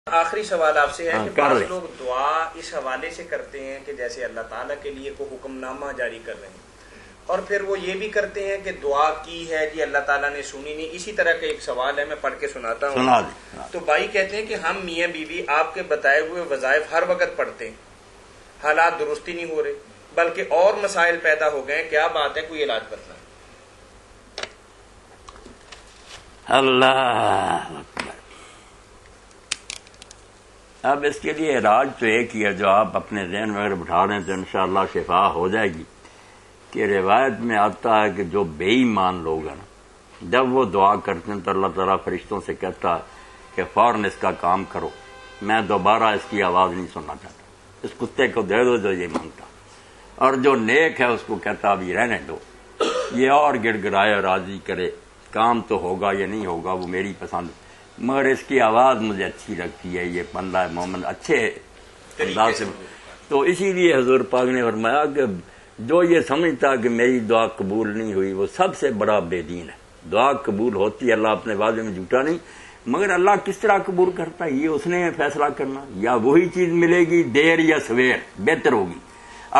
آخری سوال آپ سے ہے کہ بعض لوگ دعا اس حوالے سے کرتے ہیں کہ جیسے اللہ تعالیٰ کے لیے کوئی حکم نامہ جاری کر رہے ہیں، اور پھر وہ یہ بھی کرتے ہیں کہ دعا کی ہے جی اللہ تعالیٰ نے سنی نہیں۔ اسی طرح کا ایک سوال ہے، میں پڑھ کے سناتا ہوں۔ تو بھائی کہتے ہیں کہ ہم میاں بیوی آپ کے بتائے ہوئے وظائف ہر وقت پڑھتے ہیں، حالات درستی نہیں ہو رہے بلکہ اور مسائل پیدا ہو گئے ہیں، کیا بات ہے، کوئی علاج بتائیں۔ اللہ اب اس کے لیے علاج تو ایک ہی ہے جو آپ اپنے ذہن میں اگر بٹھا رہے ہیں تو انشاءاللہ شفا ہو جائے گی، کہ روایت میں آتا ہے کہ جو بے ایمان لوگ ہیں نا، جب وہ دعا کرتے ہیں تو اللہ تعالیٰ فرشتوں سے کہتا ہے کہ فوراً اس کا کام کرو، میں دوبارہ اس کی آواز نہیں سننا چاہتا، اس کتے کو دے دو جو یہ مانگتا، اور جو نیک ہے اس کو کہتا ابھی رہنے دو، یہ اور گڑ گڑائے راضی کرے، کام تو ہوگا یا نہیں ہوگا وہ میری پسند، مگر اس کی آواز مجھے اچھی لگتی ہے، یہ بندہ مومن اچھے انداز سے۔ تو اسی لیے حضور پاک نے فرمایا کہ جو یہ سمجھتا کہ میری دعا قبول نہیں ہوئی وہ سب سے بڑا بے دین ہے۔ دعا قبول ہوتی ہے، اللہ اپنے وعدے میں جھوٹا نہیں، مگر اللہ کس طرح قبول کرتا ہے یہ اس نے فیصلہ کرنا، یا وہی چیز ملے گی دیر یا سویر بہتر ہوگی۔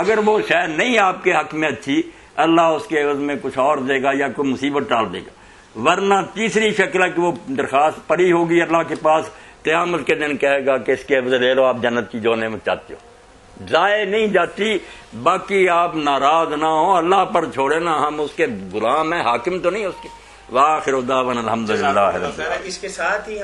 اگر وہ شاید نہیں آپ کے حق میں اچھی، اللہ اس کے عوض میں کچھ اور دے گا یا کوئی مصیبت ٹال دے گا، ورنہ تیسری شکل ہے کہ وہ درخواست پڑی ہوگی اللہ کے پاس، قیامت کے دن کہے گا کہ اس کے عوض لے لو آپ جنت کی جو نعمت چاہتے ہو، ضائع نہیں جاتی۔ باقی آپ ناراض نہ ہو، اللہ پر چھوڑے نا، ہم اس کے غلام ہیں، حاکم تو نہیں اس کے۔ وآخر دعوانا الحمدللہ۔ اس کے ساتھ ہی